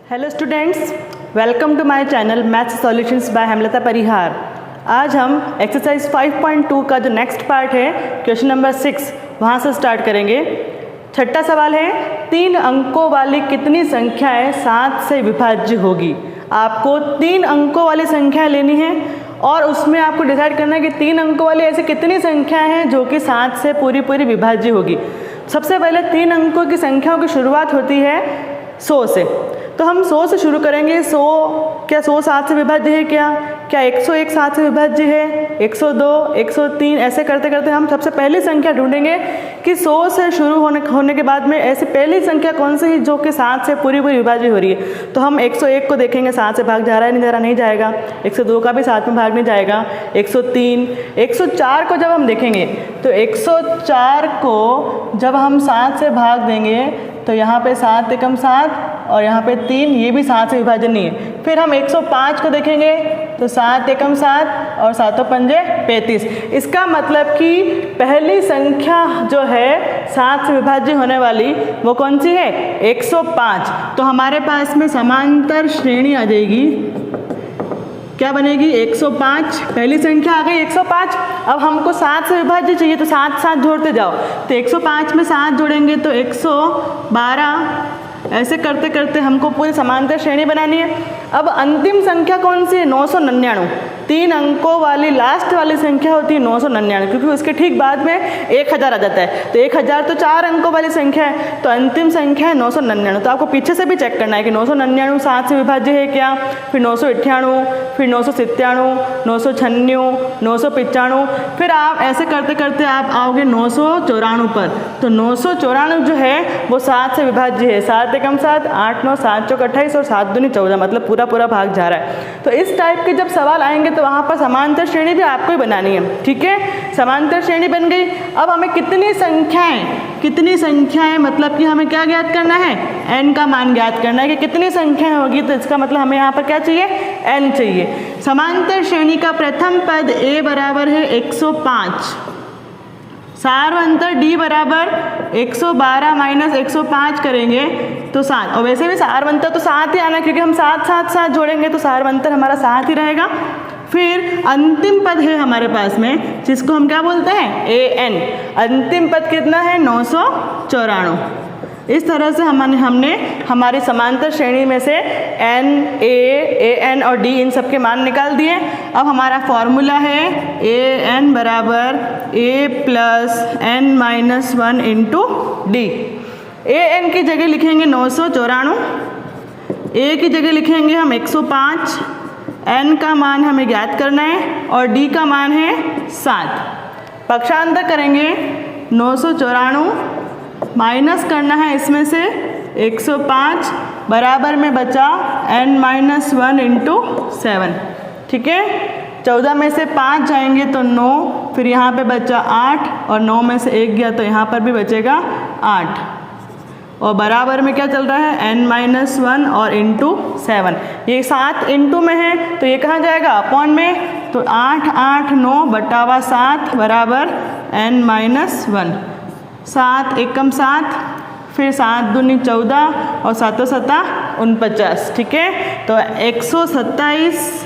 Hello students, welcome to my channel maths solutions by Hemlata Parihar. आज हम exercise 5.2 का जो नेक्स्ट पार्ट है क्वेश्चन नंबर 6 वहाँ से स्टार्ट करेंगे। छठा सवाल है, 3 अंकों वाली कितनी संख्याएं 7 से विभाज्य होगी। आपको 3 अंकों वाली संख्या लेनी है और उसमें आपको डिसाइड करना है कि 3 अंकों वाली ऐसी कितनी संख्याएं हैं जो कि 7 से पूरी विभाज्य होगी। सबसे पहले 3 अंकों की संख्याओं की शुरुआत होती है 100 से, तो हम 100 से शुरू करेंगे। 100 7 से विभाज्य है क्या 101 7 से विभाज्य है, 102 103 ऐसे करते करते हम सबसे पहली संख्या ढूंढेंगे कि 100 से शुरू होने के बाद में ऐसी पहली संख्या कौन सी है जो कि 7 से पूरी विभाज्य हो रही है। तो हम 101 को देखेंगे, 7 से भाग जा रहा है नहीं जा रहा, नहीं जाएगा। 102 का भी 7 में भाग नहीं जाएगा। 103 104 को जब हम देखेंगे तो 104 को जब हम 7 से भाग देंगे तो यहाँ पे 7 एकम 7 और यहाँ पे 3, ये भी 7 से विभाजन नहीं है। फिर हम 105 को देखेंगे तो 7 एकम 7 और 7 पंजे 35। इसका मतलब कि पहली संख्या जो है 7 से विभाज्य होने वाली वो कौन सी है, 105। तो हमारे पास में समांतर श्रेणी आ जाएगी, क्या बनेगी 105। पहली संख्या आ गई 105। अब हमको 7 से विभाज्य चाहिए तो 7 7 जोड़ते जाओ, तो 105 में 7 जोड़ेंगे तो 112। ऐसे करते करते हमको पूरी समांतर श्रेणी बनानी है। अब अंतिम संख्या कौन सी है, 999। 3 अंकों वाली लास्ट वाली संख्या होती है 999, क्योंकि उसके ठीक बाद में 1000 आ जाता है। तो 1000 तो 4 अंकों वाली संख्या है, तो अंतिम संख्या है 999। तो आपको पीछे से भी चेक करना है कि 999 7 से विभाज्य है क्या, फिर 998, फिर 997, 996, 995। फिर आप ऐसे करते करते आप आओगे 994 पर। तो 994 जो है वो 7 से विभाज्य है। 7 एकम 7 8 9 7 चौक 28 और 7 दूनी 14, मतलब पूरा भाग जा रहा है। तो इस टाइप के जब सवाल आएंगे तो वहाँ पर समांतर श्रेणी भी आपको ही बनानी है। ठीक है, समांतर श्रेणी बन गई। अब हमें कितनी संख्याएं मतलब कि हमें क्या ज्ञात करना है, n का मान ज्ञात करना है कि कितनी संख्याएं होगी। तो इसका मतलब हमें यहाँ पर क्या चाहिए, n चाहिए। समांतर श्रेणी का प्रथम पद a बराबर है 105, सार्वंतर d बराबर 112 माइनस 105 करेंगे तो 7। और वैसे भी सार्वंतर तो 7 ही आना है, क्योंकि हम 7 7 7 जोड़ेंगे तो सार्वंतर हमारा 7 ही रहेगा। फिर अंतिम पद है हमारे पास में, जिसको हम क्या बोलते हैं, an। अंतिम पद कितना है, 994। इस तरह से हमने हमारी समांतर श्रेणी में से n, a n और d इन सब के मान निकाल दिए। अब हमारा फॉर्मूला है an बराबर a plus n minus 1 into D. an की जगह लिखेंगे 994, a की जगह लिखेंगे हम 105, n का मान हमें ज्ञात करना है और d का मान है 7। पक्षांतर करेंगे, 994 माइनस करना है इसमें से 105 बराबर में बचा n माइनस 1 इंटू 7। ठीक है, 14 में से 5 जाएंगे तो 9, फिर यहाँ पे बचा 8 और 9 में से 1 गया तो यहाँ पर भी बचेगा 8। और बराबर में क्या चल रहा है, n माइनस 1 और इंटू 7। ये 7 इंटू में है तो ये कहाँ जाएगा, अपॉन में। तो 8 8 9 बटावा 7 बराबर n माइनस 1। 7 एकम 7, फिर 7 दूनी 14 और 7 7 49। ठीक है, तो 127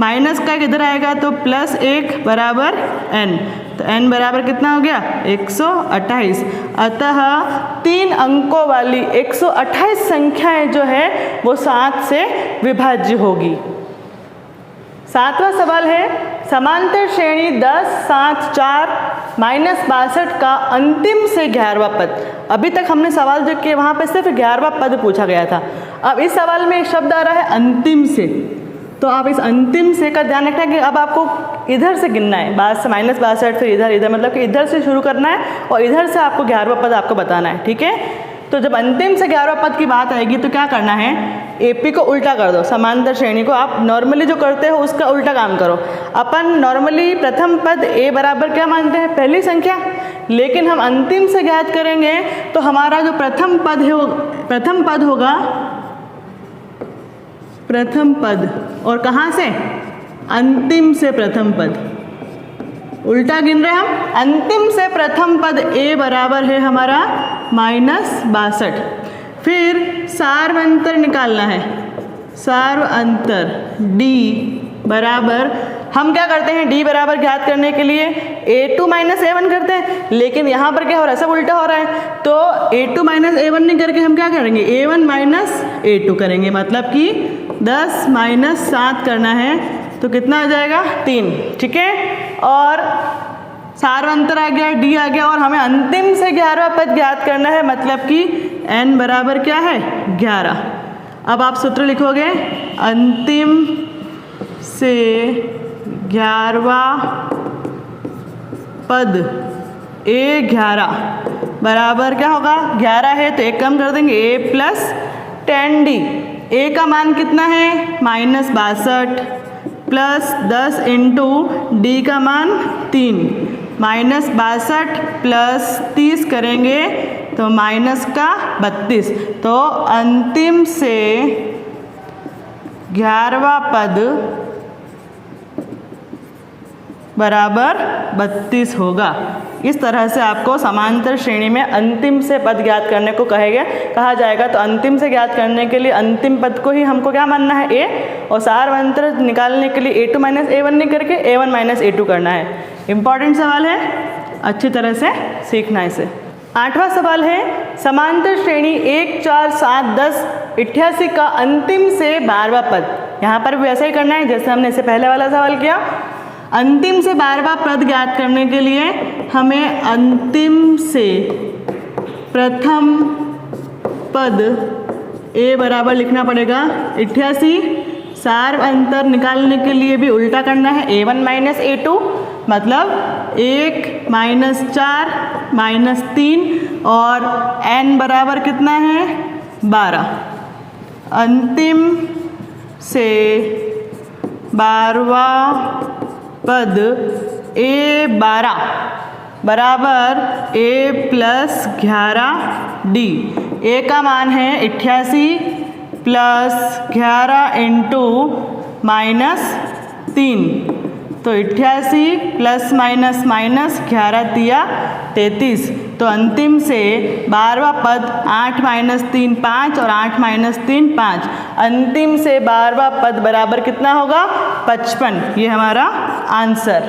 माइनस का इधर आएगा तो प्लस 1 बराबर n। तो n बराबर कितना हो गया, 128। अतः 3 अंकों वाली 128 संख्याएं जो है वो 7 से विभाज्य होगी। 7वां सवाल है, समांतर श्रेणी 10 7 4 माइनस 62 का अंतिम से 11वां पद। अभी तक हमने सवाल जो किए वहाँ पे सिर्फ 11वां पद पूछा गया था। अब इस सवाल में एक शब्द आ रहा है अंतिम से, तो आप इस अंतिम से का ध्यान रखना है कि अब आपको इधर से गिनना है, माइनस 62 फिर इधर मतलब कि इधर से शुरू करना है और इधर से आपको 11वां पद आपको बताना है। ठीक है, तो जब अंतिम से 11वां पद की बात आएगी तो क्या करना है, AP को उल्टा कर दो। समांतर श्रेणी को आप नॉर्मली जो करते हो उसका उल्टा काम करो। अपन नॉर्मली प्रथम पद a बराबर क्या मानते हैं, पहली संख्या, लेकिन हम अंतिम से ज्ञात करेंगे तो हमारा जो प्रथम पद है वो प्रथम पद होगा, प्रथम पद, और कहाँ से, अंतिम से प्रथम पद। उल्टा गिन रहे हम, अंतिम से प्रथम पद a बराबर है हमारा माइनस 62। फिर सार्व अंतर निकालना है, सार्व अंतर d बराबर, हम क्या करते हैं d बराबर ज्ञात करने के लिए a2 माइनस a1 करते हैं, लेकिन यहाँ पर क्या हो रहा है, सब उल्टा हो रहा है। तो a2 माइनस a1 नहीं करके हम क्या करेंगे, a1 माइनस a2 करेंगे, मतलब कि 10 माइनस 7 करना है, तो कितना आ जाएगा 3, ठीक है। और सार्व अंतर आ गया, d आ गया, और हमें अंतिम से 11वां पद ज्ञात करना है, मतलब कि n बराबर क्या है 11। अब आप सूत्र लिखोगे, अंतिम से 11वां पद a11 बराबर क्या होगा, 11 है तो एक कम कर देंगे, a प्लस 10d। a का मान कितना है -62 प्लस 10 इंटू डी का मान 3, -62 प्लस 30 करेंगे तो माइनस का 32। तो अंतिम से 11वां पद बराबर 32 होगा। इस तरह से आपको समांतर श्रेणी में अंतिम से पद ज्ञात करने को कहा जाएगा। तो अंतिम से ज्ञात करने के लिए अंतिम पद को ही हमको क्या मानना है a, और सार्व अंतर निकालने के लिए a2 माइनस a1 नहीं करके a1 माइनस a2 करना है। इम्पॉर्टेंट सवाल है, अच्छी तरह से सीखना इसे। 8वां सवाल है, समांतर श्रेणी 1, 4, 7, 10, 88 का अंतिम से 12वां पद। यहाँ पर भी ऐसा ही करना है जैसे हमने इससे पहले वाला सवाल किया। अंतिम से 12वां पद ज्ञात करने के लिए हमें अंतिम से प्रथम पद a बराबर लिखना पड़ेगा 88। सार्व अंतर निकालने के लिए भी उल्टा करना है, a1 माइनस a2, मतलब 1 माइनस 4 माइनस 3, और n बराबर कितना है 12। अंतिम से 12वां पद a12 बराबर a प्लस 11d। a का मान है 88 प्लस 11 इंटू -3, तो 88 प्लस माइनस माइनस 11 तिया 33। तो अंतिम से 12वां पद 8 माइनस 3 5 और 8 माइनस 3 5। अंतिम से 12वां पद बराबर कितना होगा 55। ये हमारा आंसर।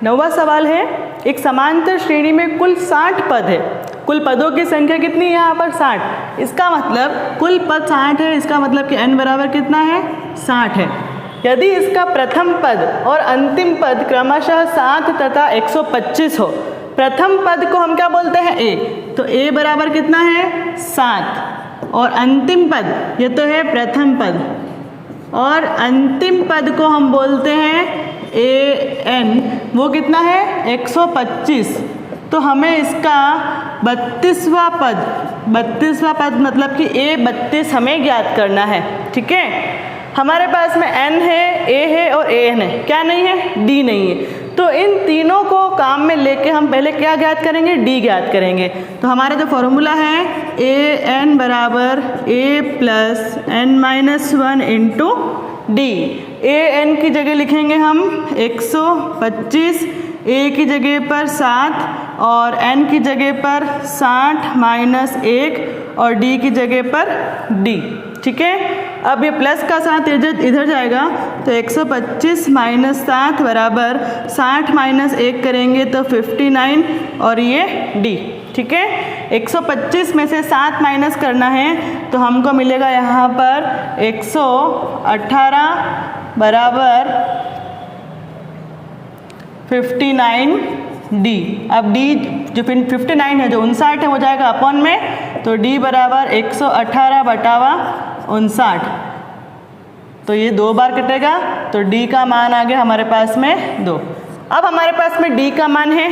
9वां सवाल है, एक समांतर श्रेणी में कुल 60 पद है। कुल पदों की संख्या कितनी है यहाँ पर 60। इसका मतलब कुल पद 60 है, इसका मतलब कि n बराबर कितना है 60 है। यदि इसका प्रथम पद और अंतिम पद क्रमशः 7 तथा 125 हो, प्रथम पद को हम क्या बोलते हैं a, तो a बराबर कितना है 7, और अंतिम पद ये तो है प्रथम पद, और अंतिम पद को हम बोलते हैं an, वो कितना है 125। तो हमें इसका 32वां पद मतलब कि a32 हमें ज्ञात करना है, ठीक है। हमारे पास में n है, a है और an है, क्या नहीं है d नहीं है। तो इन तीनों को काम में लेके हम पहले क्या ज्ञात करेंगे d ज्ञात करेंगे। तो हमारा जो फॉर्मूला है an बराबर a plus n minus 1 into d। an की जगह लिखेंगे हम 125, a की जगह पर 7 और n की जगह पर 60 माइनस 1 और d की जगह पर d, ठीक है। अब ये प्लस का 7 इधर जाएगा, तो 125 माइनस 7 बराबर 60 माइनस 1 करेंगे तो 59 और ये d, ठीक है। 125 में से 7 माइनस करना है तो हमको मिलेगा यहाँ पर 118 बराबर 59d। अब d जो 59 है जो 59 है वो जाएगा अपॉन में, तो d बराबर 118 बटावा 59। तो ये 2 बार कटेगा, तो d का मान आ गया हमारे पास में 2। अब हमारे पास में d का मान है,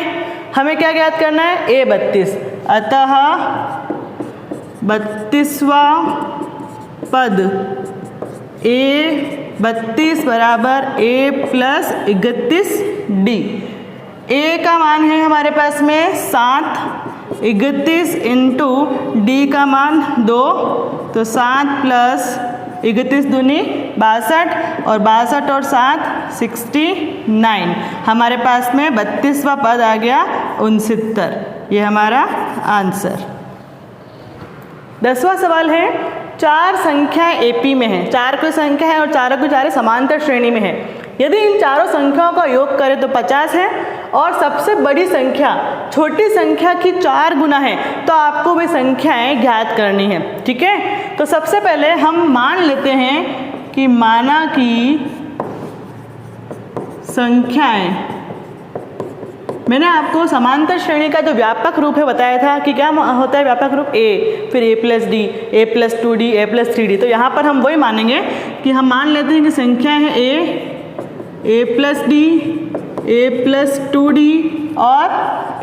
हमें क्या ज्ञात करना है a32। अतः 32वां पद a32 बराबर a प्लस 31d। a का मान है हमारे पास में 7, 31 इंटू डी का मान 2, तो 7 प्लस 31 दूनी 62 और 62 और 7 69। हमारे पास में 32वां पद आ गया 69। ये हमारा आंसर। 10वां सवाल है, 4 संख्याएं एपी में हैं, 4 कोई संख्या है और चारों की चारें समांतर श्रेणी में है। यदि इन चारों संख्याओं का योग करें तो 50 है और सबसे बड़ी संख्या छोटी संख्या की 4 गुना है, तो आपको वे संख्याएं ज्ञात करनी है। ठीक है, तो सबसे पहले हम मान लेते हैं कि माना की संख्याएं, मैंने आपको समांतर श्रेणी का जो व्यापक रूप है बताया था कि क्या होता है व्यापक रूप, a, फिर a+d, a+2d, a+3d। तो यहाँ पर हम वही मानेंगे कि हम मान लेते हैं कि संख्या है a+d, a+2d और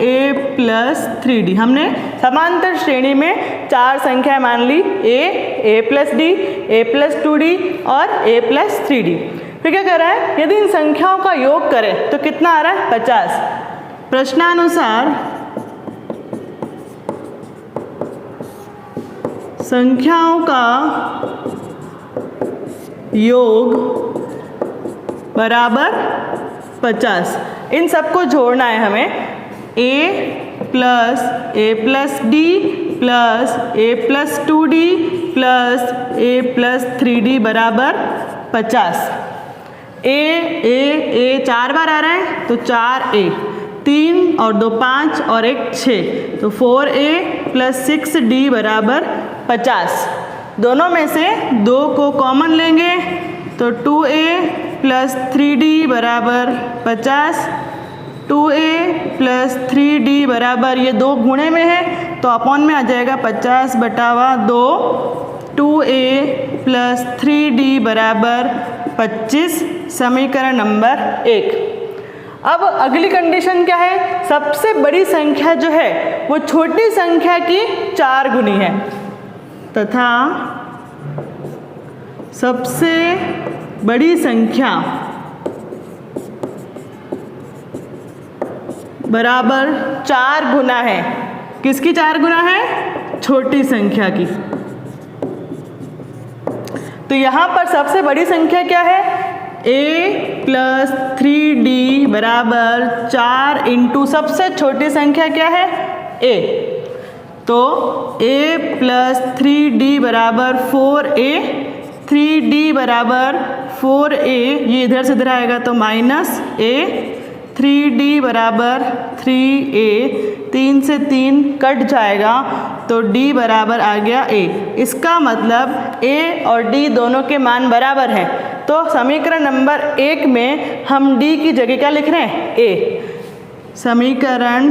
a+3d। हमने समांतर श्रेणी में 4 संख्याएं मान ली, a+d, a+2d और a+3d। फिर क्या कर रहा है, यदि इन संख्याओं का योग करें तो कितना आ रहा है, 50। प्रश्नानुसार संख्याओं का योग बराबर 50। इन सबको जोड़ना है हमें, a plus a+d plus a+2d plus a+3d बराबर 50। a 4 बार आ रहा है तो 4a, 3 और 2 5 और 1 6, तो 4a प्लस 6d बराबर 50। दोनों में से 2 को कॉमन लेंगे तो 2a प्लस 3d बराबर 50, 2a प्लस 3d बराबर, ये 2 गुणे में है तो अपॉन में आ जाएगा 50/2, 2a प्लस 3d बराबर 25, समीकरण नंबर 1। अब अगली कंडीशन क्या है, सबसे बड़ी संख्या जो है वो छोटी संख्या की 4 गुनी है तथा सबसे बड़ी संख्या बराबर 4 गुना है। किसकी 4 गुना है, छोटी संख्या की। तो यहाँ पर सबसे बड़ी संख्या क्या है, a प्लस 3d बराबर 4 इंटू सबसे छोटी संख्या क्या है, a। तो a प्लस 3d बराबर 4a, 3d बराबर 4a, ये इधर से इधर आएगा तो माइनस a, 3d बराबर 3a, 3 से 3 कट जाएगा तो d बराबर आ गया a। इसका मतलब a और d दोनों के मान बराबर हैं, तो समीकरण नंबर 1 में हम d की जगह क्या लिख रहे हैं, a। समीकरण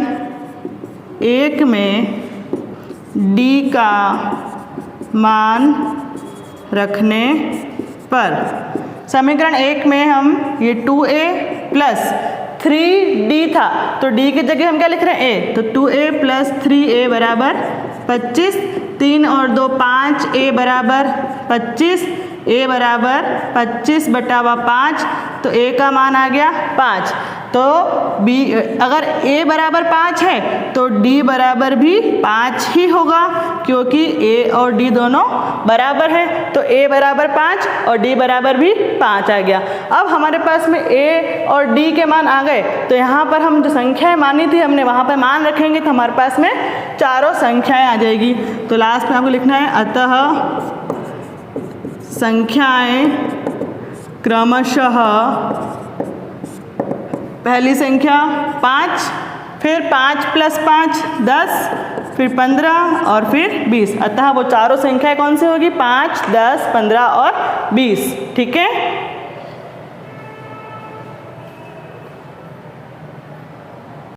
1 में d का मान रखने पर, समीकरण 1 में हम ये 2a प्लस 3d था तो d की जगह हम क्या लिख रहे हैं, a। तो 2a प्लस 3a बराबर 25, 3 और 2 5, a बराबर 25, a बराबर 25/5, तो a का मान आ गया 5। तो b, अगर a बराबर 5 है तो d बराबर भी 5 ही होगा, क्योंकि a और d दोनों बराबर हैं। तो a बराबर 5 और d बराबर भी 5 आ गया। अब हमारे पास में a और d के मान आ गए, तो यहाँ पर हम जो संख्याएं मानी थी हमने वहाँ पर मान रखेंगे तो हमारे पास में चारों संख्याएं आ जाएगी। तो लास्ट में आपको लिखना है, अतः संख्याएं क्रमशः, पहली संख्या 5, फिर 5 प्लस 5 10, फिर 15 और फिर 20। अतः वो चारों संख्याएं कौन सी होगी, 5, 10, 15 और 20। ठीक है।